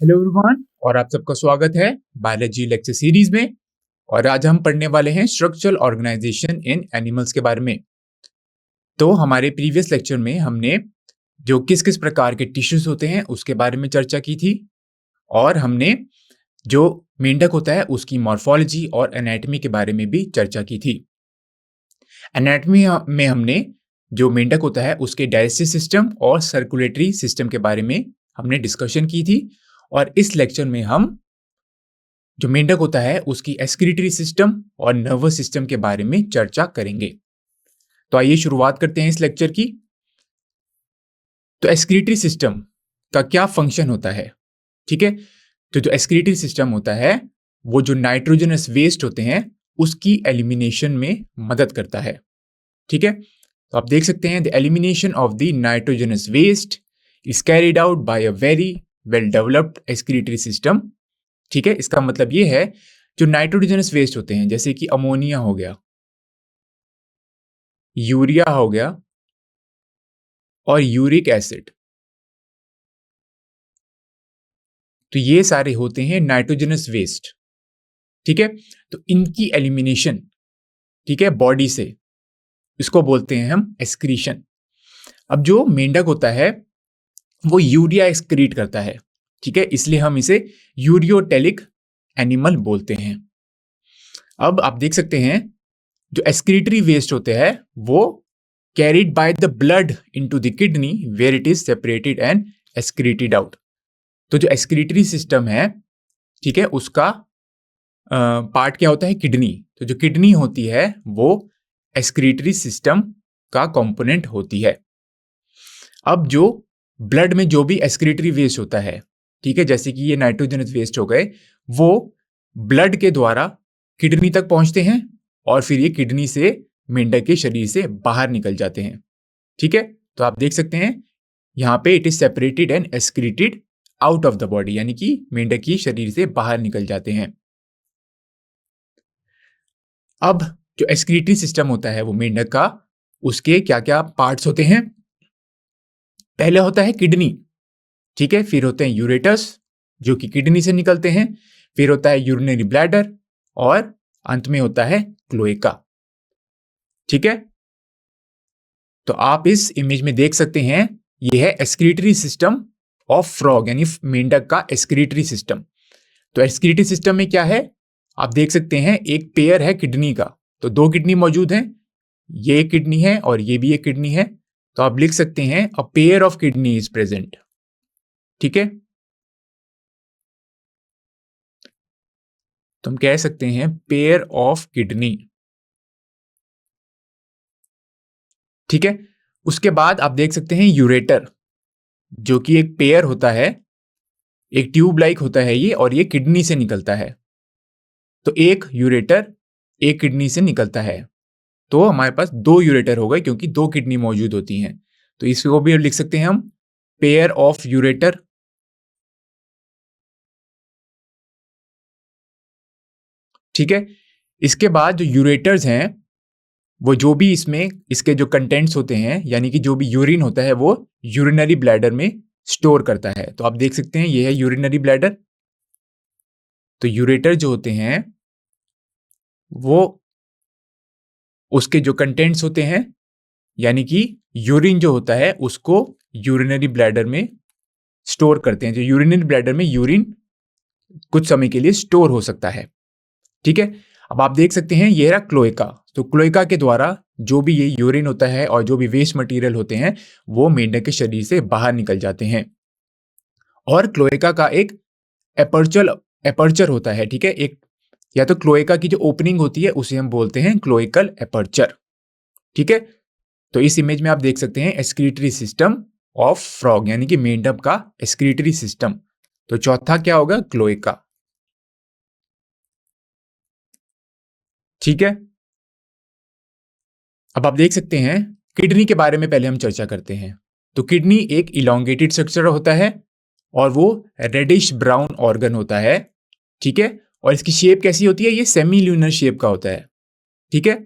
Hello everyone और आप सबका स्वागत है बायोलॉजी लेक्चर सीरीज में। और आज हम पढ़ने वाले हैं स्ट्रक्चरल ऑर्गेनाइजेशन इन एनिमल्स के बारे में। तो हमारे प्रीवियस लेक्चर में हमने जो किस किस प्रकार के टिश्यूज होते हैं उसके बारे में चर्चा की थी, और हमने जो मेंढक होता है उसकी मॉर्फोलॉजी और एनाटॉमी के बारे में भी चर्चा की थी। एनाटॉमी में हमने जो मेंढक होता है उसके डाइजेस्टिव सिस्टम और सर्कुलेटरी सिस्टम के बारे में हमने डिस्कशन की थी, और इस लेक्चर में हम जो मेंढक होता है उसकी एक्सक्रीटरी सिस्टम और नर्वस सिस्टम के बारे में चर्चा करेंगे। तो आइए शुरुआत करते हैं इस लेक्चर की। तो एक्सक्रीटरी सिस्टम का क्या फंक्शन होता है? ठीक है, तो जो एक्सक्रीटरी सिस्टम होता है वो जो नाइट्रोजनस वेस्ट होते हैं उसकी एलिमिनेशन में मदद करता है। ठीक है, तो आप देख सकते हैं the elimination of the nitrogenous waste is carried out by a very well developed excretory system. ठीक है, इसका मतलब ये है जो नाइट्रोजनस वेस्ट होते हैं जैसे कि अमोनिया हो गया, यूरिया हो गया और यूरिक एसिड, तो ये सारे होते हैं नाइट्रोजनस वेस्ट। ठीक है, तो इनकी एलिमिनेशन, ठीक है, बॉडी से, इसको बोलते हैं हम एक्सक्रीशन। अब जो मेंढक होता है वो यूरिया एक्सक्रीट करता है, ठीक है, इसलिए हम इसे यूरियोटेलिक एनिमल बोलते हैं। अब आप देख सकते हैं जो एक्सक्रीटरी वेस्ट होते हैं वो carried by the blood into the kidney where it is separated and excreted out. तो जो एक्सक्रीटरी सिस्टम है, ठीक है, उसका पार्ट क्या होता है? किडनी। तो जो किडनी होती है वो एक्सक्रीटरी सिस्टम का कंपोनेंट होती है। अब जो ब्लड में जो भी एक्सक्रीटरी वेस्ट होता है, ठीक है, जैसे कि ये नाइट्रोजनस वेस्ट हो गए, वो ब्लड के द्वारा किडनी तक पहुंचते हैं और फिर ये किडनी से मेंढक के शरीर से बाहर निकल जाते हैं। ठीक है, तो आप देख सकते हैं यहाँ पे it is separated and excreted out of the body, यानी कि मेंढक की शरीर से बाहर निकल जाते हैं। अब जो एक्सक्रीटरी सिस्टम होता है वो मेंढक का, उसके क्या क्या पार्ट्स होते हैं? पहले होता है किडनी, ठीक है, फिर होते हैं यूरेटस जो कि किडनी से निकलते हैं, फिर होता है यूरिनरी ब्लैडर, और अंत में होता है क्लोएका। ठीक है, तो आप इस इमेज में देख सकते हैं ये है एक्सक्रीटरी सिस्टम ऑफ फ्रॉग, यानी मेंढक का एक्सक्रीटरी सिस्टम। तो एक्सक्रीटरी सिस्टम में क्या है? आप देख सकते हैं एक पेयर है किडनी का, तो दो किडनी मौजूद हैं, ये एक किडनी है और ये भी एक किडनी है। तो आप लिख सकते हैं a pair of kidney is present. ठीक है, तो हम कह सकते हैं पेयर ऑफ किडनी। ठीक है, उसके बाद आप देख सकते हैं यूरेटर, जो कि एक पेयर होता है, एक ट्यूब लाइक होता है ये, और ये किडनी से निकलता है। तो एक यूरेटर एक किडनी से निकलता है, तो हमारे पास दो यूरेटर हो गए क्योंकि दो किडनी मौजूद होती हैं। तो इसको भी लिख सकते हैं हम पेयर ऑफ यूरेटर। ठीक है, इसके बाद जो यूरेटर्स हैं वो जो भी इसमें इसके जो कंटेंट्स होते हैं, यानी कि जो भी यूरिन होता है वो यूरिनरी ब्लैडर में स्टोर करता है। तो आप देख सकते हैं ये है यूरिनरी ब्लैडर। तो यूरेटर जो होते हैं वो उसके जो कंटेंट्स होते हैं, यानी कि यूरिन जो होता है उसको यूरिनरी ब्लैडर में स्टोर करते हैं। जो यूरिनरी ब्लैडर में यूरिन कुछ समय के लिए स्टोर हो सकता है। ठीक है, अब आप देख सकते हैं ये रहा क्लोएका। तो क्लोएका के द्वारा जो भी ये यूरिन होता है और जो भी वेस्ट मटेरियल होते हैं वो मेंढक के शरीर से बाहर निकल जाते हैं। और क्लोएका का एक एपर्चर होता है, ठीक है, एक, या तो क्लोएका की जो ओपनिंग होती है उसे हम बोलते हैं क्लोइकल एपर्चर। ठीक है, तो इस इमेज में आप देख सकते हैं एक्सक्रीटरी सिस्टम ऑफ फ्रॉग, यानी कि मेंढक का एक्सक्रीटरी सिस्टम। तो चौथा क्या होगा? क्लोएका। ठीक है, अब आप देख सकते हैं किडनी के बारे में पहले हम चर्चा करते हैं। तो किडनी एक इलोंगेटेड स्ट्रक्चर होता है और वो रेडिश ब्राउन ऑर्गन होता है। ठीक है, और इसकी शेप कैसी होती है? ये सेमी ल्यूनर शेप का होता है। ठीक है,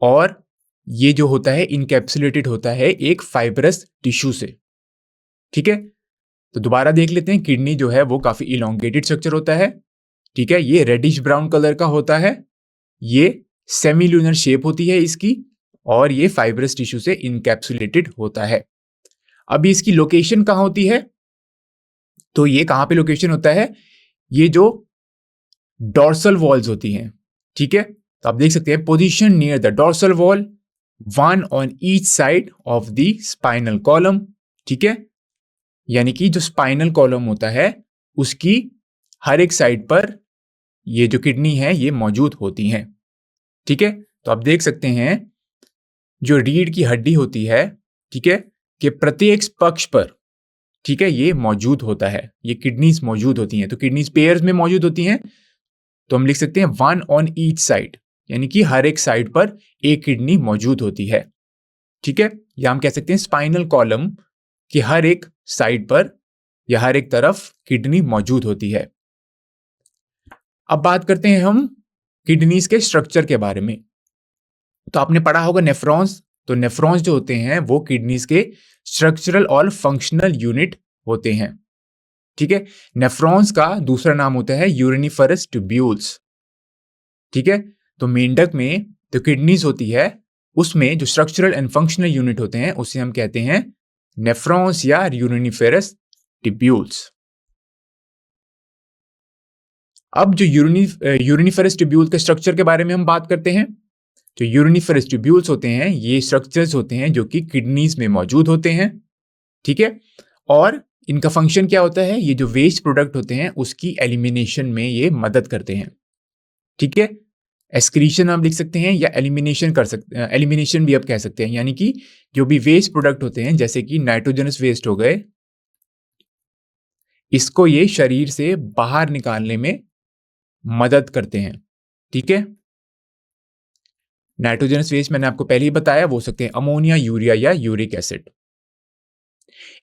और ये जो होता है इनकैप्सुलेटेड होता है एक फाइब्रस टिश्यू से। ठीक है, तो दोबारा देख लेते हैं, किडनी जो है वो काफी इलोंगेटेड स्ट्रक्चर होता है, ठीक है, ये रेडिश ब्राउन कलर का होता है, ये सेमील्यूनर शेप होती है इसकी, और ये फाइब्रस टिश्यू से इनकैप्सुलेटेड होता है। अभी इसकी लोकेशन कहाँ होती है, तो ये कहाँ पे लोकेशन होता है, ये जो डॉर्सल वॉल्स होती हैं, ठीक है, तो आप देख सकते हैं position near the dorsal wall, one on each side of the spinal column, ठीक है, यानी कि जो स्पाइनल कॉलम होता है उसकी हर एक साइड पर ये जो किडनी है ये मौजूद होती हैं, ठीक है। तो आप देख सकते हैं जो रीढ़ की हड्डी होती है, ठीक है, कि प्रत्येक पक्ष पर, ठीक है, ये मौजूद होता है, ये किडनीज मौजूद होती हैं। तो किडनीज पेयर्स में मौजूद होती हैं, तो हम लिख सकते हैं वन ऑन ईच साइड, यानी कि हर एक साइड पर एक किडनी मौजूद होती है, ठीक है, या हम कह सकते हैं स्पाइनल कॉलम की हर एक साइड पर या हर एक तरफ किडनी मौजूद होती है। अब बात करते हैं हम किडनीज के स्ट्रक्चर के बारे में। तो आपने पढ़ा होगा नेफ्रॉन्स, तो नेफ्रॉन्स जो होते हैं वो किडनीज के स्ट्रक्चरल और फंक्शनल यूनिट होते हैं, ठीक है। नेफ्रॉन्स का दूसरा नाम होता है यूरिनिफरस ट्यूब्यूल्स, ठीक है। तो मेंढक में जो किडनीज होती है उसमें जो स्ट्रक्चरल एंड फंक्शनल यूनिट होते हैं उसे हम कहते हैं नेफ्रॉन्स या यूरिनिफरस ट्यूब्यूल्स। अब जो यूरिनिफरस ट्यूब्यूल के स्ट्रक्चर के बारे में हम बात करते हैं। जो यूरिनिफरस ट्यूब्यूल्स होते हैं ये स्ट्रक्चर्स होते हैं जो कि किडनीज में मौजूद होते हैं, ठीक है, और इनका फंक्शन क्या होता है, ये जो वेस्ट प्रोडक्ट होते हैं उसकी एलिमिनेशन में ये मदद करते हैं, ठीक है। एक्सक्रीशन आप लिख सकते हैं या एलिमिनेशन कर सकते हैं, एलिमिनेशन भी आप कह सकते हैं, यानी कि जो भी वेस्ट प्रोडक्ट होते हैं जैसे कि नाइट्रोजनस वेस्ट हो गए, इसको ये शरीर से बाहर निकालने में मदद करते हैं, ठीक है। नाइट्रोजनस वेस्ट मैंने आपको पहले ही बताया, वो हो सकते हैं अमोनिया, यूरिया या यूरिक एसिड।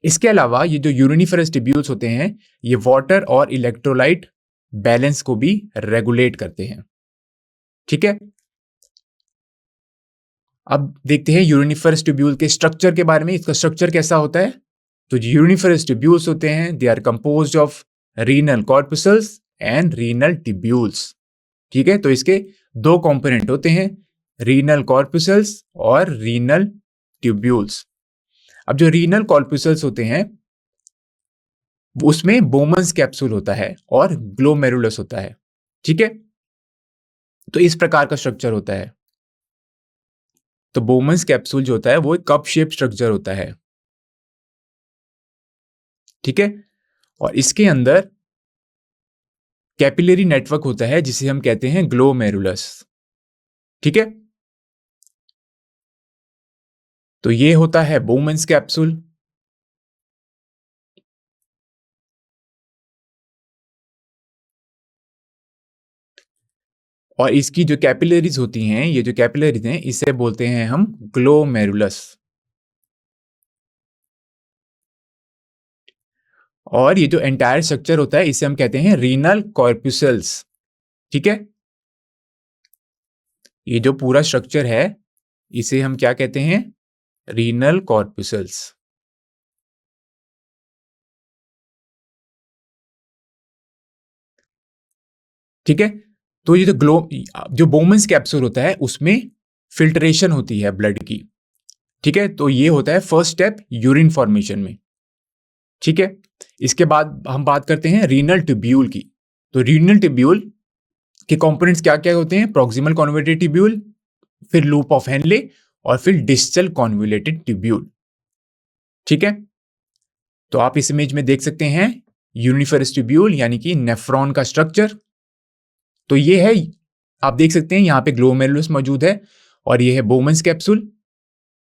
इसके अलावा ये जो यूरिनिफरस ट्यूब्यूल्स होते हैं ये वाटर और इलेक्ट्रोलाइट बैलेंस को भी रेगुलेट करते हैं, ठीक है। अब देखते हैं यूरिनिफरस ट्यूब्यूल के स्ट्रक्चर के बारे में, इसका स्ट्रक्चर कैसा होता है। तो जो यूरिनिफरस ट्यूब्यूल्स होते हैं they are composed of renal corpuscles and renal tubules, ठीक है। तो इसके दो कंपोनेंट होते हैं, रीनल कॉर्पस्कल्स और रीनल ट्यूब्यूल्स। अब जो रीनल कॉर्पस्कल्स होते हैं उसमें बोमन्स कैप्सूल होता है और ग्लोमेरुलस होता है, ठीक है। तो इस प्रकार का स्ट्रक्चर होता है। तो बोमन्स कैप्सूल जो होता है वो एक कप शेप स्ट्रक्चर होता है, ठीक है, और इसके अंदर कैपिलरी नेटवर्क होता है जिसे हम कहते हैं ग्लोमेरुलस, ठीक है। तो ये होता है बोमन्स कैप्सूल। और इसकी जो कैपिलरीज होती हैं, ये जो कैपिलरीज हैं इसे बोलते हैं हम ग्लोमेरुलस। और ये जो एंटायर स्ट्रक्चर होता है इसे हम कहते हैं रीनल कॉर्पस्कल्स, ठीक है। ये जो पूरा स्ट्रक्चर है इसे हम क्या कहते हैं, रीनल कॉर्पस्कल्स, ठीक है। तो ये जो बोमन्स कैप्सूल होता है उसमें फिल्ट्रेशन होती है ब्लड की, ठीक है। तो ये होता है फर्स्ट स्टेप यूरिन फॉर्मेशन में, ठीक है। इसके बाद हम बात करते हैं रीनल ट्यूब्यूल की। तो रीनल ट्यूब्यूल के कंपोनेंट्स क्या क्या होते हैं, प्रॉक्सिमल कॉन्वोल्यूटेड ट्यूब्यूल, फिर लूप ऑफ हेनले और फिर डिस्टल कॉन्वोल्यूटेड ट्यूब्यूल, ठीक है। तो आप इस इमेज में देख सकते हैं यूनिफरस ट्यूब्यूल यानी कि नेफ्रॉन का स्ट्रक्चर। तो ये है, आप देख सकते हैं यहाँ पे ग्लोमेरुलस मौजूद है और ये है बोमन्स कैप्सूल,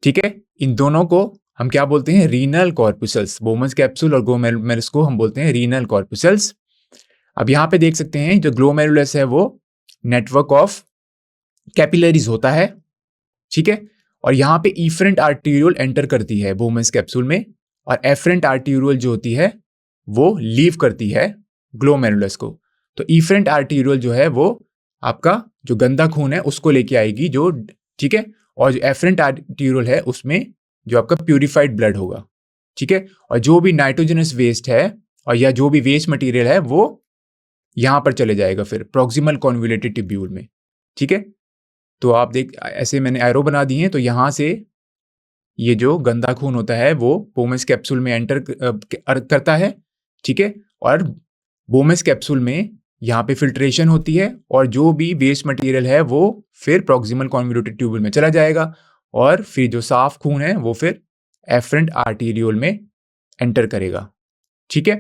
ठीक है। इन दोनों को हम क्या बोलते हैं, रीनल कॉर्पस्कल्स। बोमन्स कैप्सूल और ग्लोमेरुलस को हम बोलते हैं रीनल कॉर्पस्कल्स। अब यहाँ पे देख सकते हैं जो ग्लोमेरुलस है वो नेटवर्क ऑफ कैपिलरीज होता है, ठीक है। और यहाँ पे इफरेंट आर्टीरियोल एंटर करती है बोमन्स कैप्सूल में, और एफरेंट आर्टीरियोल जो होती है वो लीव करती है ग्लोमेरुलस को। तो इफरेंट आर्टीरियोल जो है वो आपका जो गंदा खून है उसको लेके आएगी जो, ठीक है, और जो एफरेंट आर्टीरियोल है उसमें जो आपका प्यूरिफाइड ब्लड होगा, ठीक है, और जो भी नाइट्रोजनस वेस्ट है और या जो भी वेस्ट मटेरियल है वो यहां पर चले जाएगा फिर प्रॉक्सिमल कॉन्वोल्यूटेड ट्यूब्यूल में। ठीक है, तो आप देख ऐसे मैंने एरो बना दिए हैं, तो यहां से ये जो गंदा खून होता है वो बोमस कैप्सूल में एंटर करता है। ठीक है, और बोमस कैप्सूल में यहाँ पे फिल्ट्रेशन होती है और जो भी वेस्ट मटेरियल है वो फिर प्रॉक्सिमल कॉन्वोल्यूटेड ट्यूब्यूल में चला जाएगा और फिर जो साफ खून है वो फिर एफरेंट आर्टेरियोल में एंटर करेगा। ठीक है,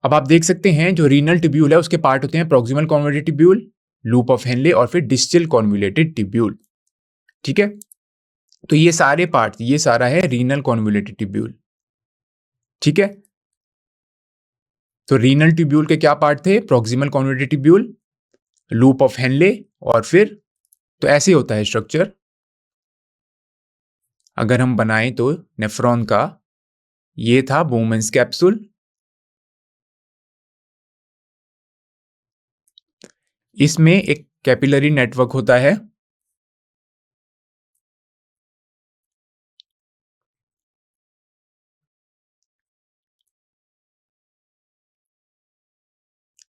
अब आप देख सकते हैं जो रीनल ट्यूब्यूल है उसके पार्ट होते हैं proximal convoluted tubule, loop of Henle और फिर डिस्टल कॉन्वोल्यूटेड ट्यूब्यूल। ठीक है, तो ये सारे पार्ट, ये सारा है रीनल कॉन्वोल्यूटेड ट्यूब्यूल। ठीक है, तो रीनल ट्यूब्यूल के क्या पार्ट थे? Proximal convoluted tubule, loop of Henle और फिर, तो ऐसे होता है स्ट्रक्चर। अगर हम बनाएं तो नेफ्रॉन का, ये था बोमन्स कैप्सूल, इसमें एक कैपिलरी नेटवर्क होता है।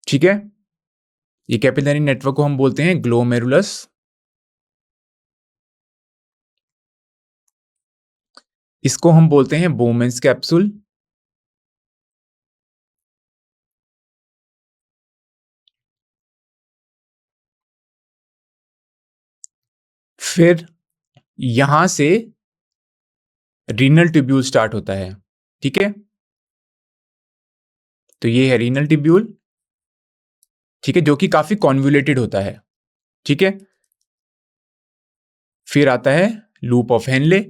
ठीक है, ये कैपिलरी नेटवर्क को हम बोलते हैं ग्लोमेरुलस। इसको हम बोलते हैं बोमेंस कैप्सूल। फिर यहां से रीनल ट्यूब्यूल स्टार्ट होता है। ठीक है, तो ये है रीनल ट्यूब्यूल। ठीक है, जो कि काफी कॉन्वोल्यूटेड होता है। ठीक है, फिर आता है लूप ऑफ हेनले,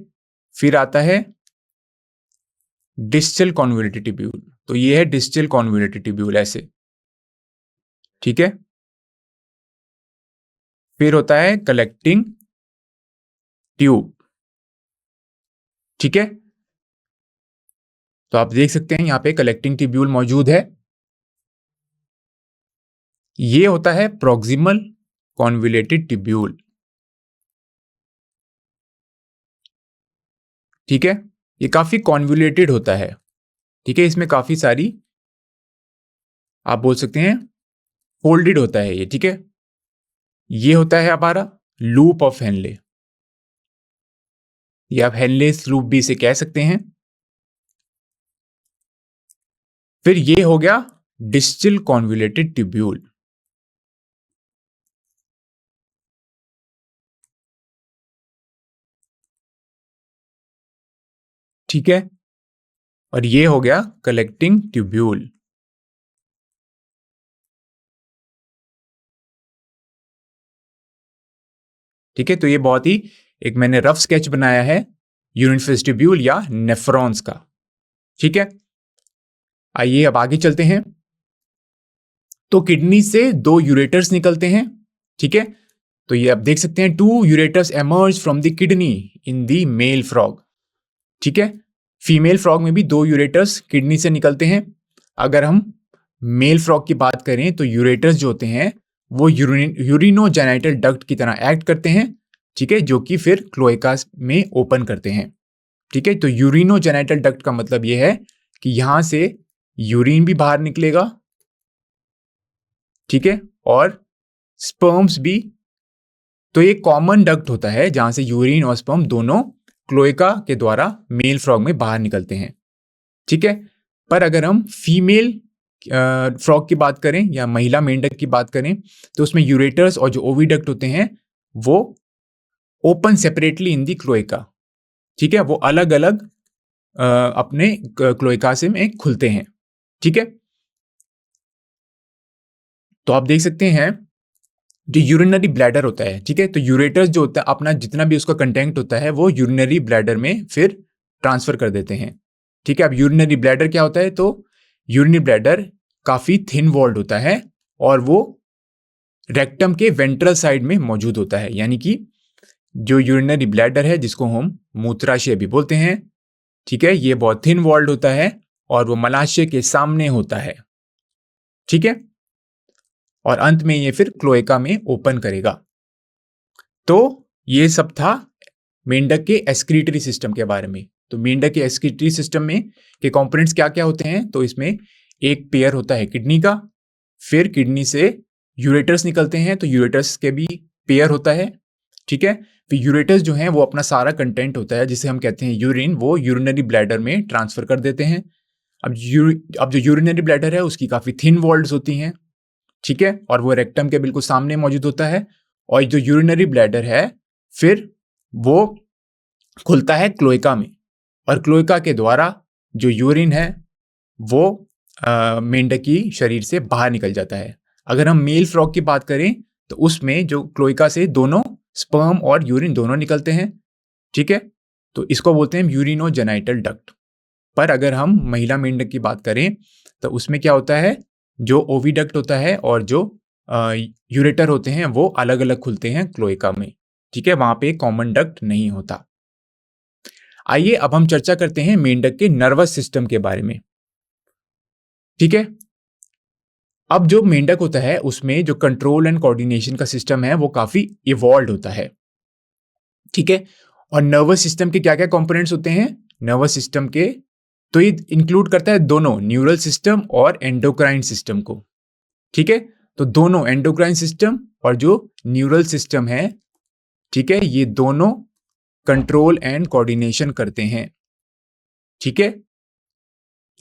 फिर आता है डिस्टल कॉन्वोल्यूटेड ट्यूब्यूल। तो ये है डिस्टल कॉन्वोल्यूटेड ट्यूब्यूल ऐसे। ठीक है, फिर होता है कलेक्टिंग ट्यूब। ठीक है, तो आप देख सकते हैं यहां पे कलेक्टिंग ट्यूब्यूल मौजूद है। ये होता है प्रॉक्सिमल कॉन्वोल्यूटेड ट्यूब्यूल। ठीक है, ये काफी कॉन्वोल्यूटेड होता है। ठीक है, इसमें काफी सारी, आप बोल सकते हैं फोल्डेड होता है ये। ठीक है, ये होता है हमारा लूप ऑफ हेनले, या आप हेनलेस लूप भी इसे कह सकते हैं। फिर ये हो गया डिस्टल कॉन्वोल्यूटेड ट्यूब्यूल। ठीक है, और ये हो गया कलेक्टिंग ट्यूब्यूल। ठीक है, तो ये बहुत ही एक मैंने रफ स्केच बनाया है यूरिनफेस ट्यूब्यूल या नेफ्रॉन्स का। ठीक है, आइए अब आगे चलते हैं। तो किडनी से दो यूरेटर्स निकलते हैं। ठीक है, तो ये आप देख सकते हैं, two ureters emerge from the kidney in the male frog. ठीक है, फीमेल फ्रॉग में भी दो यूरेटर्स किडनी से निकलते हैं। अगर हम मेल फ्रॉग की बात करें तो यूरेटर्स जो होते हैं वो यूरिनोजेनिटल डक्ट की तरह एक्ट करते हैं। ठीक है, जो कि फिर क्लोएका में ओपन करते हैं। ठीक है, तो यूरिनोजेनिटल डक्ट का मतलब यह है कि यहां से यूरिन भी बाहर निकलेगा। ठीक है, और स्पर्म्स भी। तो ये कॉमन डक्ट होता है जहां से यूरिन और स्पर्म दोनों क्लोएका के द्वारा मेल फ्रॉग में बाहर निकलते हैं। ठीक है, पर अगर हम फीमेल फ्रॉग की बात करें या महिला मेंढक की बात करें तो उसमें यूरेटर्स और जो ओविडक्ट होते हैं वो open separately in the cloaca. ठीक है, वो अलग अलग अपने क्लोएका से में खुलते हैं। ठीक है, तो आप देख सकते हैं जो यूरिनरी ब्लैडर होता है। ठीक है, तो यूरेटर्स जो होता है अपना जितना भी उसका कंटेंट होता है वो यूरिनरी ब्लैडर में फिर ट्रांसफर कर देते हैं। ठीक है, अब यूरिनरी ब्लैडर क्या होता है? तो यूरिनरी ब्लैडर काफी थिन वॉल्ड होता है और वो रेक्टम के वेंट्रल साइड में मौजूद होता है। यानी कि जो यूरिनरी ब्लैडर है जिसको हम मूत्राशय भी बोलते हैं, ठीक है, ये बहुत थिन वॉल्ड होता है और वो मलाशय के सामने होता है। ठीक है, और अंत में ये फिर क्लोएका में ओपन करेगा। तो ये सब था मेंढक के एक्सक्रीटरी सिस्टम के बारे में। तो मेंढक के एक्सक्रीटरी सिस्टम में के कंपोनेंट्स क्या क्या होते हैं, तो इसमें एक पेयर होता है किडनी का, फिर किडनी से यूरेटर्स निकलते हैं, तो यूरेटर्स के भी पेयर होता है, ठीक है। फिर यूरेटर्स जो हैं वो अपना सारा कंटेंट होता है जिसे हम कहते हैं यूरिन, वो यूरिनरी ब्लैडर में ट्रांसफर कर देते हैं। अब जो यूरिनरी ब्लैडर है उसकी काफी थिन वॉल्स होती हैं, ठीक है, और वो रेक्टम के बिल्कुल सामने मौजूद होता है। और जो यूरिनरी ब्लैडर है फिर वो खुलता है क्लोएका में, और क्लोएका के द्वारा जो यूरिन है वो मेंढक की शरीर से बाहर निकल जाता है। अगर हम मेल फ्रॉग की बात करें तो उसमें जो क्लोएका से दोनों स्पर्म और यूरिन दोनों निकलते हैं, ठीक है, तो इसको बोलते हैं यूरिनोजेनाइटल डक्ट। पर अगर हम महिला मेंढक की बात करें तो उसमें क्या होता है, जो ओविडक्ट होता है और जो यूरेटर होते हैं वो अलग अलग खुलते हैं क्लोएका में, ठीक है, वहां पे कॉमन डक्ट नहीं होता। आइए अब हम चर्चा करते हैं मेंढक के नर्वस सिस्टम के बारे में, ठीक है। अब जो मेंढक होता है उसमें जो कंट्रोल एंड कोऑर्डिनेशन का सिस्टम है वो काफी इवॉल्व होता है, ठीक है। और नर्वस सिस्टम के क्या क्या कंपोनेंट्स होते हैं नर्वस सिस्टम के, तो ये इंक्लूड करता है दोनों न्यूरल सिस्टम और एंडोक्राइन सिस्टम को, ठीक है। तो दोनों एंडोक्राइन सिस्टम और जो न्यूरल सिस्टम है, ठीक है, ये दोनों कंट्रोल एंड कोऑर्डिनेशन करते हैं, ठीक है।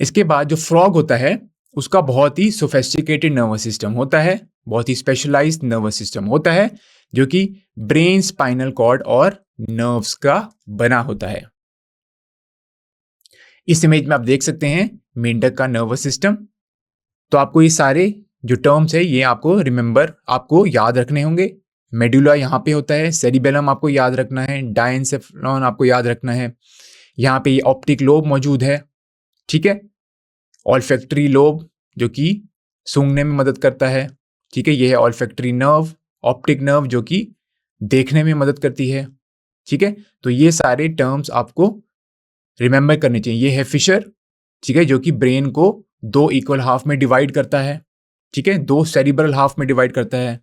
इसके बाद जो फ्रॉग होता है उसका बहुत ही सोफेस्टिकेटेड नर्वस सिस्टम होता है, बहुत ही स्पेशलाइज्ड नर्वस सिस्टम होता है जो कि ब्रेन, स्पाइनल कॉर्ड और नर्व्स का बना होता है। इस इमेज में आप देख सकते हैं मेंढक का नर्वस सिस्टम। तो आपको ये सारे जो टर्म्स है ये आपको याद रखने होंगे। मेडुला यहाँ पे होता है, सेरिबेलम आपको याद रखना है, डायनसेफलॉन आपको याद रखना है, यहाँ पे ये ऑप्टिक लोब मौजूद है, ठीक है, ऑल्फैक्टरी लोब जो कि सूंघने में मदद करता है, ठीक है, ये है ऑल्फैक्टरी नर्व, ऑप्टिक नर्व जो कि देखने में मदद करती है, ठीक है। तो ये सारे टर्म्स आपको रिमेंबर करने चाहिए। ये है फिशर, ठीक है, जो कि ब्रेन को 2 इक्वल हाफ में डिवाइड करता है, ठीक है, 2 सेरिब्रल हाफ में डिवाइड करता है।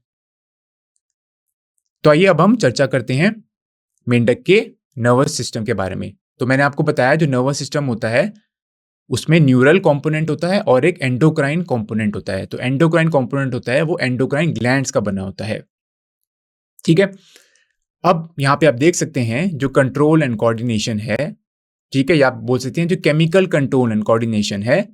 तो आइए अब हम चर्चा करते हैं मेंढक के नर्वस सिस्टम के बारे में। तो मैंने आपको बताया जो नर्वस सिस्टम होता है उसमें न्यूरल कंपोनेंट होता है और एक एंडोक्राइन कंपोनेंट होता है। तो एंडोक्राइन कंपोनेंट होता है वो एंडोक्राइन ग्लैंड्स का बना होता है, ठीक है। अब यहाँ पे आप देख सकते हैं जो कंट्रोल एंड कोऑर्डिनेशन है, ठीक है, या आप बोल सकते हैं जो केमिकल कंट्रोल एंड कोऑर्डिनेशन है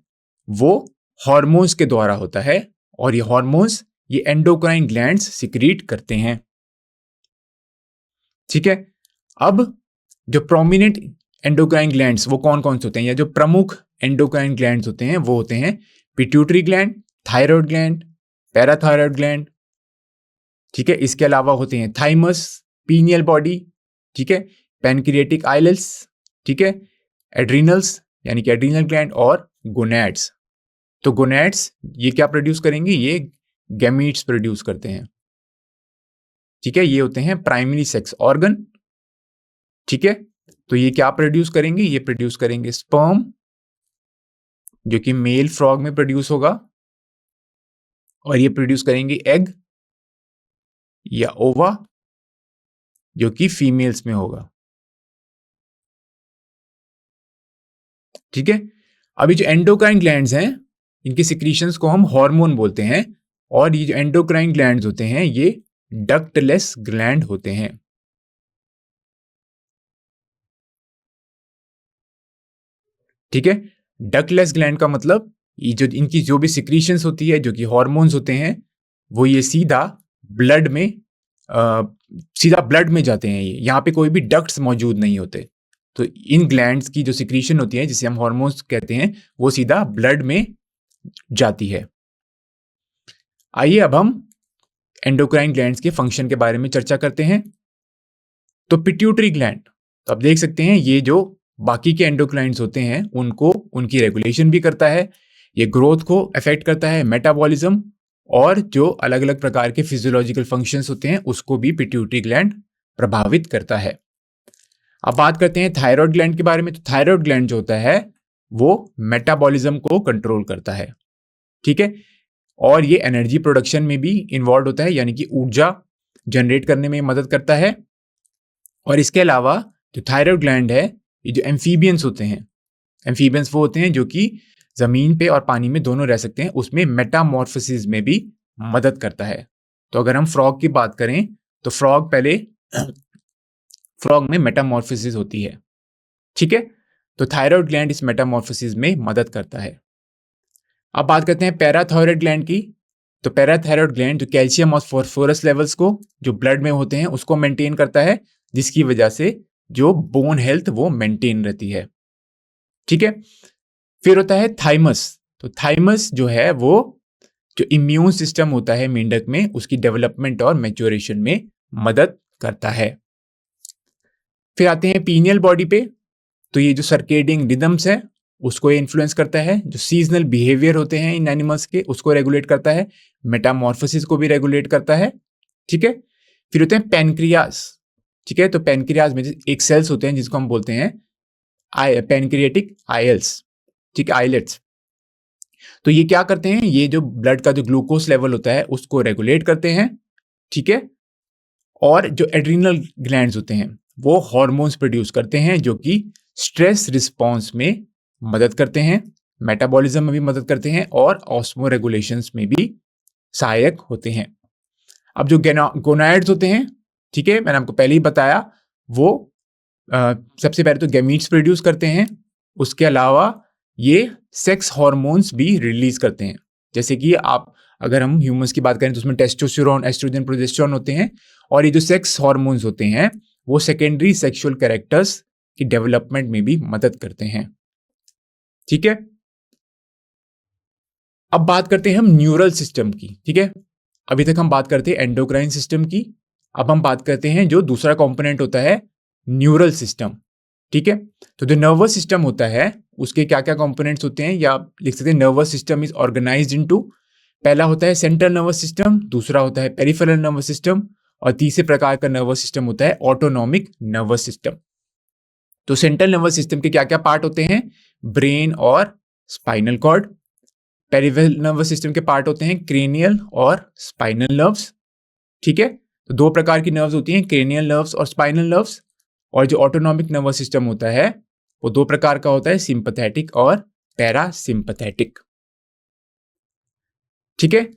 वो हार्मोन्स के द्वारा होता है, और ये हार्मोन्स ये एंडोक्राइन ग्लैंड्स सिक्रीट करते हैं, ठीक है। अब जो प्रोमिनेंट एंडोक्राइन ग्लैंड्स वो कौन कौन से होते हैं, या जो प्रमुख एंडोक्राइन ग्लैंड्स होते हैं वो होते हैं pituitary gland, thyroid gland, parathyroid gland, ठीक है। इसके अलावा होते हैं थाइमस, पीनियल बॉडी, ठीक है, पैनक्रिएटिक आइलल्स, ठीक है, एड्रिनल्स यानी कि एड्रिनल ग्लैंड, और गोनैड्स। तो गोनैड्स ये क्या प्रोड्यूस करेंगे, ये गैमीट्स प्रोड्यूस करते हैं, ठीक है, ये होते हैं प्राइमरी सेक्स ऑर्गन, ठीक है। तो ये क्या प्रोड्यूस करेंगे, ये प्रोड्यूस करेंगे स्पर्म जो कि मेल फ्रॉग में प्रोड्यूस होगा, और ये प्रोड्यूस करेंगे एग या ओवा जो कि फीमेल्स में होगा, ठीक है। अभी जो एंडोक्राइन ग्लैंड्स हैं इनकी सिक्रीशंस को हम हार्मोन बोलते हैं, और ये जो एंडोक्राइन ग्लैंड्स होते हैं ये डक्टलेस ग्लैंड होते हैं, ठीक है। डक्टलेस ग्लैंड का मतलब ये जो इनकी जो भी सिक्रीशंस होती है जो कि हार्मोन्स होते हैं वो ये सीधा ब्लड में जाते हैं। ये यहाँ पे कोई भी डक्ट्स मौजूद नहीं होते। तो इन ग्लैंड्स की जो सिक्रीशन होती है जिसे हम हार्मोन्स कहते हैं वो सीधा ब्लड में जाती है। आइए अब हम एंडोक्राइन ग्लैंड्स के फंक्शन के बारे में चर्चा करते हैं। तो पिट्यूटरी ग्लैंड, तो आप देख सकते हैं ये जो बाकी के एंडोक्राइन्स होते हैं उनको उनकी रेगुलेशन भी करता है, ये ग्रोथ को अफेक्ट करता है, मेटाबॉलिज्म, और जो अलग अलग प्रकार के फिजियोलॉजिकल फंक्शंस होते हैं उसको भी पिट्यूटरी ग्लैंड प्रभावित करता है। अब बात करते हैं थायराइड ग्लैंड के बारे में। तो थायराइड ग्लैंड जो होता है वो मेटाबॉलिज्म को कंट्रोल करता है, ठीक है, और ये एनर्जी प्रोडक्शन में भी इन्वॉल्व होता है, यानी कि ऊर्जा जनरेट करने में मदद करता है। और इसके अलावा जो थायराइड ग्लैंड है ये जो एम्फीबियंस होते हैं, एम्फीबियंस वो होते हैं जो कि जमीन पे और पानी में दोनों रह सकते हैं, उसमें मेटामॉर्फोसिस में भी मदद करता है। तो अगर हम फ्रॉग की बात करें तो फ्रॉग पहले फ्रॉग में मेटामॉर्फोसिस होती है, ठीक है। तो थायराइड ग्लैंड इस मेटामॉर्फोसिस में मदद करता है। अब बात करते हैं पैराथायराइड ग्लैंड की। तो पैराथायराइड ग्लैंड जो कैल्शियम और फॉस्फोरस लेवल्स को जो ब्लड में होते हैं उसको मेंटेन करता है, जिसकी वजह से जो बोन हेल्थ वो मेंटेन रहती है, ठीक है। फिर होता है थाइमस। तो थाइमस जो है वो जो इम्यून सिस्टम होता है मेंढक में, उसकी डेवलपमेंट और मैच्योरेशन में मदद करता है। फिर आते हैं पीनियल बॉडी पे। तो ये जो सर्केडियन रिदम्स है उसको इन्फ्लुएंस करता है, जो सीजनल बिहेवियर होते हैं इन एनिमल्स के उसको रेगुलेट करता है, मेटामॉर्फोसिस को भी रेगुलेट करता है, ठीक है। फिर होते हैं पेनक्रियास, ठीक है। तो पेनक्रियास में एक सेल्स होते हैं जिसको हम बोलते हैं पेनक्रिएटिक आइल्स, ठीक है, आइलेट्स। तो ये क्या करते हैं, ये जो ब्लड का जो ग्लूकोज लेवल होता है उसको रेगुलेट करते हैं, ठीक है। और जो एड्रिनल ग्लैंड्स होते हैं वो हार्मोन्स प्रोड्यूस करते हैं जो कि स्ट्रेस रिस्पॉन्स में मदद करते हैं, मेटाबॉलिज्म में भी मदद करते हैं और ऑस्मो रेगुलेशंस में भी सहायक होते हैं। अब जो गोनाइड्स होते हैं, ठीक है, मैंने आपको पहले ही बताया, वो सबसे पहले तो गैमीट्स प्रोड्यूस करते हैं, उसके अलावा ये सेक्स हार्मोन्स भी रिलीज करते हैं। जैसे कि आप अगर हम ह्यूमंस की बात करें तो उसमें टेस्टोस्टेरोन, एस्ट्रोजन, प्रोजेस्टेरोन होते हैं, और ये जो सेक्स हार्मोन्स होते हैं वो सेकेंडरी सेक्सुअल कैरेक्टर्स की डेवलपमेंट में भी मदद करते हैं, ठीक है। अब बात करते हैं हम न्यूरल सिस्टम की, ठीक है। अभी तक हम बात करते हैं एंडोक्राइन सिस्टम की, अब हम बात करते हैं जो दूसरा कंपोनेंट होता है न्यूरल सिस्टम, ठीक है। तो जो नर्वस सिस्टम होता है उसके क्या क्या कंपोनेंट्स होते हैं, या आप लिख सकते हैं nervous system is organised into, पहला होता है सेंट्रल नर्वस सिस्टम, दूसरा होता है पेरिफेरल नर्वस सिस्टम, और तीसरे प्रकार का नर्वस सिस्टम होता है ऑटोनॉमिक नर्वस सिस्टम। तो सेंट्रल नर्वस सिस्टम के क्या क्या पार्ट होते हैं, ब्रेन और spinal cord. Peripheral nervous system के पार्ट होते हैं क्रेनियल और स्पाइनल नर्व्स, ठीक है। तो दो प्रकार की नर्व्स होती हैं, क्रेनियल नर्व्स और स्पाइनल नर्व्स। और जो ऑटोनॉमिक नर्वस सिस्टम होता है वो दो प्रकार का होता है, सिंपैथेटिक और पैरासिम्पैथेटिक, ठीक है।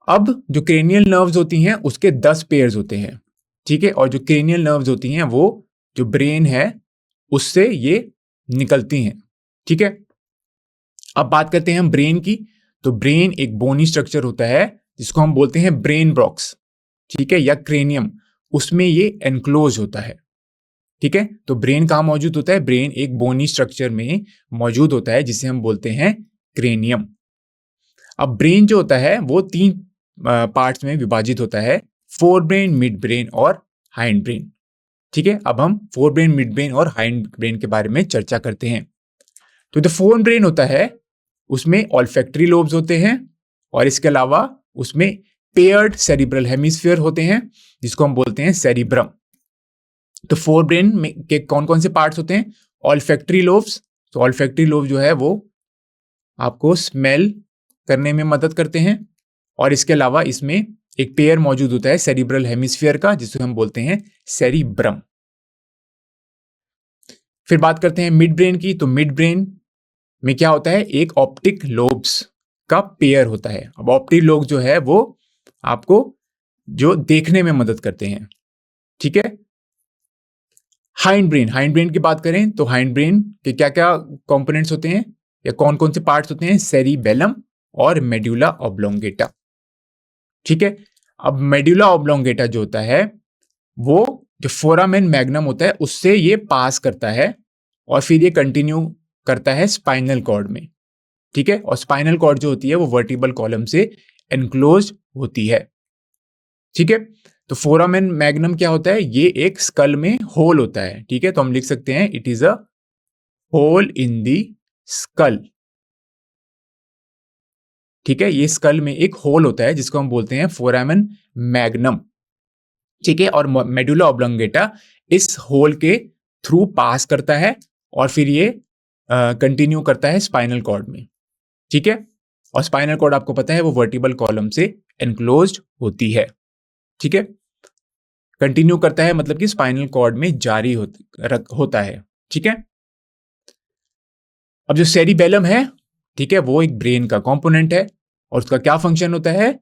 अब जो क्रेनियल नर्व्स होती हैं उसके 10 पेयर्स होते हैं, ठीक है। और जो क्रेनियल नर्व्स होती हैं वो जो ब्रेन है उससे ये निकलती हैं, ठीक है। अब बात करते हैं हम ब्रेन की। तो ब्रेन एक बोनी स्ट्रक्चर होता है जिसको हम बोलते हैं ब्रेन बॉक्स, ठीक है, या क्रेनियम, उसमें ये एनक्लोज होता है, ठीक है। तो ब्रेन कहाँ मौजूद होता है, ब्रेन एक बोनी स्ट्रक्चर में मौजूद होता है जिसे हम बोलते हैं क्रेनियम। अब ब्रेन जो होता है वो 3 पार्ट्स में विभाजित होता है, फोर ब्रेन, मिड ब्रेन और हाइंड ब्रेन, ठीक है। अब हम फोर ब्रेन, मिड ब्रेन और हाइंड ब्रेन के बारे में चर्चा करते हैं। तो जो फोर ब्रेन होता है उसमें ऑल्फैक्टरी लोब्स होते हैं, और इसके अलावा उसमें पेयर्ड सेरिब्रल हेमिस्फीयर होते हैं जिसको हम बोलते हैं सेरिब्रम। तो फोर ब्रेन में के कौन कौन से पार्ट्स होते हैं, ऑल्फैक्टरी लोब्स। तो ऑल्फैक्टरी लोब जो है वो आपको स्मेल करने में मदद करते हैं, और इसके अलावा इसमें एक पेयर मौजूद होता है सेरिब्रल हेमिस्फीयर का जिसे हम बोलते हैं सेरिब्रम। फिर बात करते हैं मिड ब्रेन की। तो मिड ब्रेन में क्या होता है, एक ऑप्टिक लोब्स का पेयर होता है। अब ऑप्टिक लोब जो है वो आपको जो देखने में मदद करते हैं, ठीक है। हाइंड ब्रेन की बात करें तो हाइंड ब्रेन के क्या क्या कंपोनेंट्स होते हैं या कौन कौन से पार्ट्स होते हैं, सेरिबेलम और मेडुला ऑब्लोंगेटा, ठीक है। अब मेडुला ऑब्लोंगेटा जो होता है वो जो फोरामेन मैग्नम होता है उससे ये पास करता है और फिर ये कंटिन्यू करता है स्पाइनल कॉर्ड में, ठीक है। और स्पाइनल कॉर्ड जो होती है वो वर्टिब्रल कॉलम से एनक्लोज होती है, ठीक है। तो फोरामेन मैग्नम क्या होता है, ये एक स्कल में होल होता है, ठीक है। तो हम लिख सकते हैं it is a hole in the skull, ठीक है। ये स्कल में एक होल होता है जिसको हम बोलते हैं फोरामेन मैग्नम, ठीक है। और मेडुला ऑब्लोंगेटा इस होल के थ्रू पास करता है और फिर ये कंटिन्यू करता है स्पाइनल कॉर्ड में, ठीक है। और स्पाइनल कॉर्ड आपको पता है वो वर्टिब्रल कॉलम से एनक्लोज्ड होती है, ठीक है। कंटिन्यू करता है मतलब कि स्पाइनल कॉर्ड में जारी होता है, ठीक है। अब जो सेरिबेलम है, ठीक है, वो एक ब्रेन का कंपोनेंट है और उसका क्या फंक्शन होता है,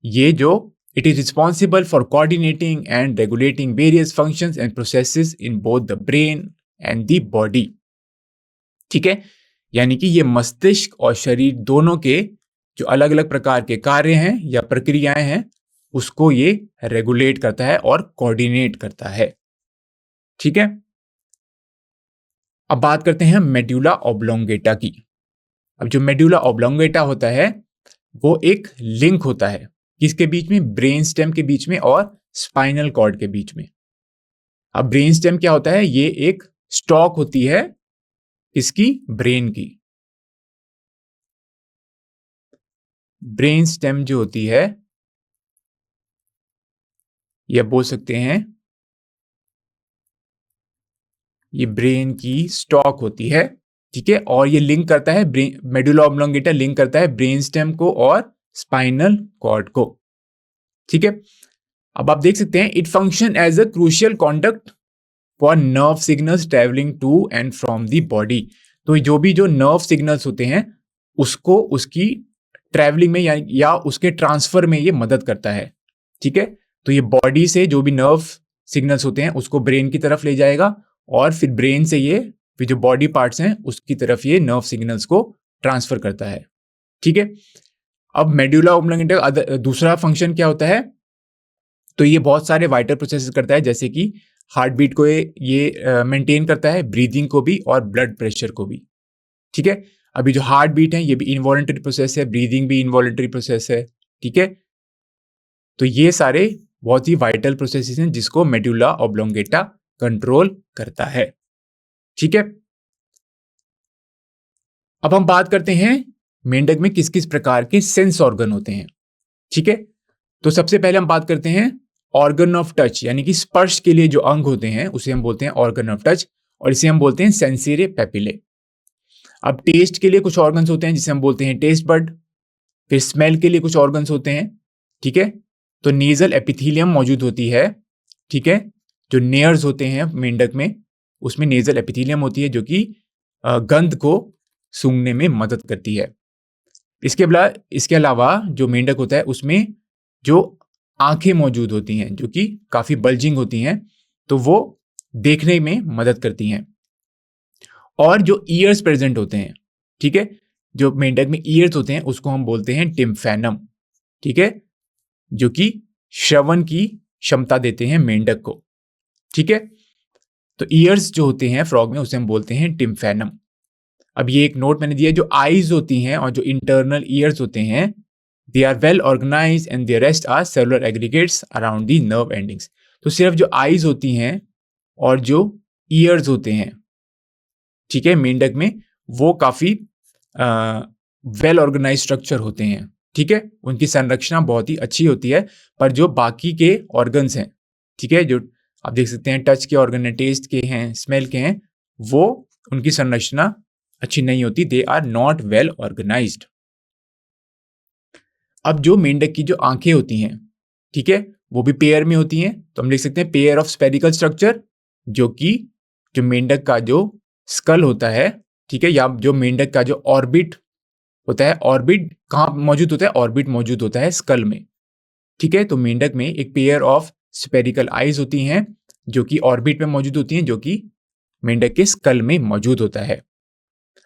ये जो it is responsible for coordinating and regulating various functions and processes in both the brain and the body. ठीक है, यानी कि ये मस्तिष्क और शरीर दोनों के जो अलग अलग प्रकार के कार्य हैं या प्रक्रियाएं हैं उसको ये रेगुलेट करता है और कोऑर्डिनेट करता है। ठीक है, अब बात करते हैं मेडुला ऑब्लोंगेटा की। अब जो मेडुला ऑब्लोंगेटा होता है वो एक लिंक होता है किसके बीच में, ब्रेन स्टेम के बीच में और स्पाइनल कॉर्ड के बीच में। अब ब्रेन स्टेम क्या होता है, ये एक स्टॉक होती है किसकी, ब्रेन की। ब्रेन स्टेम जो होती है ये बोल सकते हैं ये ब्रेन की स्टॉक होती है। ठीक है, और ये लिंक करता है ब्रेन, मेडुला ऑब्लोंगेटा लिंक करता है ब्रेन स्टेम को और स्पाइनल कॉर्ड को। ठीक है, अब आप देख सकते हैं it function as a crucial conduct for nerve signals travelling to and from the body. तो जो नर्व सिग्नल्स होते हैं उसको उसकी ट्रैवलिंग में या उसके ट्रांसफर में ये मदद करता है। ठीक है, तो ये बॉडी से जो भी नर्व सिग्नल्स होते हैं उसको ब्रेन की तरफ ले जाएगा और फिर ब्रेन से ये फिर जो बॉडी पार्ट्स हैं उसकी तरफ ये नर्व सिग्नल्स को ट्रांसफर करता है। ठीक है, अब मेडुला ऑब्लोंगेटा दूसरा फंक्शन क्या होता है, तो ये बहुत सारे वाइटल प्रोसेसेस करता है, जैसे कि हार्ट बीट को ये मेंटेन करता है, ब्रीदिंग को भी और ब्लड प्रेशर को भी। ठीक है, अभी जो हार्ट बीट है ये भी इनवॉलंटरी प्रोसेस है, ब्रीदिंग भी इनवॉलंटरी प्रोसेस है। ठीक है, तो ये सारे बहुत ही वाइटल प्रोसेसेस हैं जिसको मेडुला ऑब्लोंगेटा कंट्रोल करता है। ठीक है, अब हम बात करते हैं मेंढक में किस किस प्रकार के सेंस ऑर्गन होते हैं। ठीक है, तो सबसे पहले हम बात करते हैं ऑर्गन ऑफ टच, यानी कि स्पर्श के लिए जो अंग होते हैं उसे हम बोलते हैं ऑर्गन ऑफ टच और इसे हम बोलते हैं सेंसिरे पेपिले। अब टेस्ट के लिए कुछ ऑर्गन्स होते हैं जिसे हम बोलते हैं टेस्ट बड, फिर स्मेल के लिए कुछ ऑर्गन्स होते हैं। ठीक है, तो नेजल एपिथीलियम मौजूद होती है। ठीक है, जो नेयर्स होते हैं मेंढक में उसमें नेजल एपिथीलियम होती है जो कि गंध को सूंघने में मदद करती है। इसके अलावा जो मेंढक होता है उसमें जो आंखें मौजूद होती हैं जो कि काफी बल्जिंग होती हैं, तो वो देखने में मदद करती हैं। और जो ईयर्स प्रेजेंट होते हैं, ठीक है, जो मेंढक में ईयर्स होते हैं उसको हम बोलते हैं टिम्फैनम। ठीक है, जो कि श्रवण की क्षमता देते हैं मेंढक को। ठीक है, तो ईयर्स जो होते हैं फ्रॉग में उसे हम बोलते हैं टिम्फैनम। अब ये एक नोट मैंने दिया, जो आईज होती हैं और जो इंटरनल ईयर्स होते हैं they are well organised and the rest are cellular aggregates around the nerve endings. तो सिर्फ जो आईज होती हैं और जो ईयर्स होते हैं, ठीक है, मेंढक में वो काफी वेल ऑर्गेनाइज स्ट्रक्चर होते हैं। ठीक है, उनकी संरचना बहुत ही अच्छी होती है, पर जो बाकी के ऑर्गन्स हैं, ठीक है, जो आप देख सकते हैं टच के ऑर्गन हैं, टेस्ट के हैं, स्मेल के हैं, वो उनकी संरचना अच्छी नहीं होती, they are not well organised. अब जो मेंढक की जो आंखें होती हैं, ठीक है, वो भी पेयर में होती हैं, तो हम लिख सकते हैं पेयर ऑफ स्फेरिकल स्ट्रक्चर, जो कि जो मेंढक का जो स्कल होता है, ठीक है, या जो मेंढक का जो ऑर्बिट होता है, ऑर्बिट कहाँ मौजूद होता है, ऑर्बिट मौजूद होता है स्कल में। ठीक है, तो मेंढक में एक पेयर ऑफ स्फेरिकल आईज होती हैं जो कि ऑर्बिट में मौजूद होती हैं, जो कि मेंढक के स्कल में मौजूद होता है।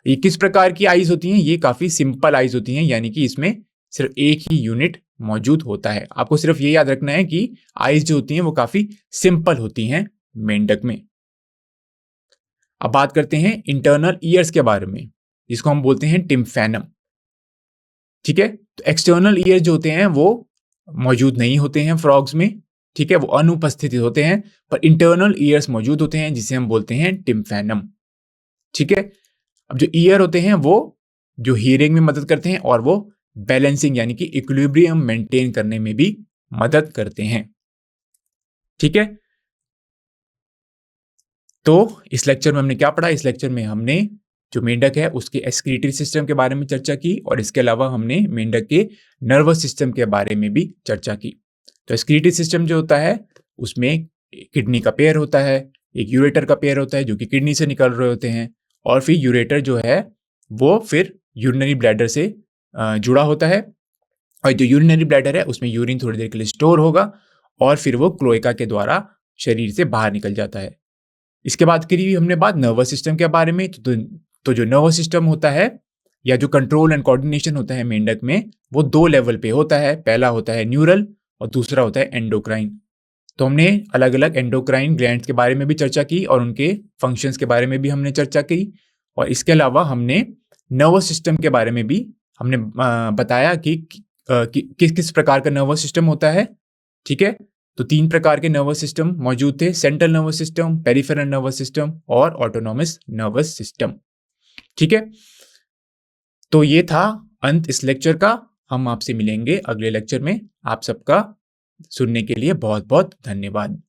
ये किस प्रकार की आईज होती हैं, ये काफी सिंपल आईज होती हैं, यानी कि इसमें सिर्फ एक ही यूनिट मौजूद होता है। आपको सिर्फ ये याद रखना है कि आईज जो होती हैं वो काफी सिंपल होती हैं मेंढक में। अब बात करते हैं इंटरनल ईयर्स के बारे में, जिसको हम बोलते हैं टिम्फैनम। ठीक है, तो एक्सटर्नल ईयर जो होते हैं वो मौजूद नहीं होते हैं फ्रॉग्स में। ठीक है, वो अनुपस्थित होते हैं, पर इंटरनल ईयर्स मौजूद होते हैं जिसे हम बोलते हैं टिम्फैनम। ठीक है, अब जो ईयर होते हैं वो जो हियरिंग में मदद करते हैं और वो बैलेंसिंग यानी कि इक्विलिब्रियम मेंटेन करने में भी मदद करते हैं। ठीक है, तो इस लेक्चर में हमने क्या पढ़ा, इस लेक्चर में हमने जो मेंढक है उसके एक्सक्रीटरी सिस्टम के बारे में चर्चा की और इसके अलावा हमने मेंढक के नर्वस सिस्टम के बारे में भी चर्चा की। तो एक्सक्रीटरी सिस्टम जो होता है उसमें किडनी का पेयर होता है, एक यूरेटर का पेयर होता है जो कि किडनी से निकल रहे होते हैं, और फिर यूरेटर जो है वो फिर यूरिनरी ब्लैडर से जुड़ा होता है और जो यूरिनरी ब्लैडर है उसमें यूरिन थोड़ी देर के लिए स्टोर होगा और फिर वो क्लोएका के द्वारा शरीर से बाहर निकल जाता है। इसके बाद करी हमने बात नर्वस सिस्टम के बारे में। तो जो नर्वस सिस्टम होता है या जो कंट्रोल एंड कोऑर्डिनेशन होता है मेंढक में, वो 2 लेवल पे होता है। पहला होता है न्यूरल और दूसरा होता है एंडोक्राइन। तो हमने अलग-अलग एंडोक्राइन ग्लैंड्स के बारे में भी चर्चा की और उनके फंक्शंस के बारे में भी हमने चर्चा की और इसके अलावा हमने नर्वस सिस्टम के बारे में भी हमने बताया कि किस-किस प्रकार का नर्वस सिस्टम होता है, ठीक है? तो 3 प्रकार के नर्वस सिस्टम मौजूद थे, central nervous system, peripheral nervous system और ऑटोनॉमस नर्वस सिस्टम, ठीक है? तो ये था अंत इस लेक्चर का। हम आपसे मिलेंगे अगले लेक्चर में। आप सबका सुनने के लिए बहुत-बहुत धन्यवाद।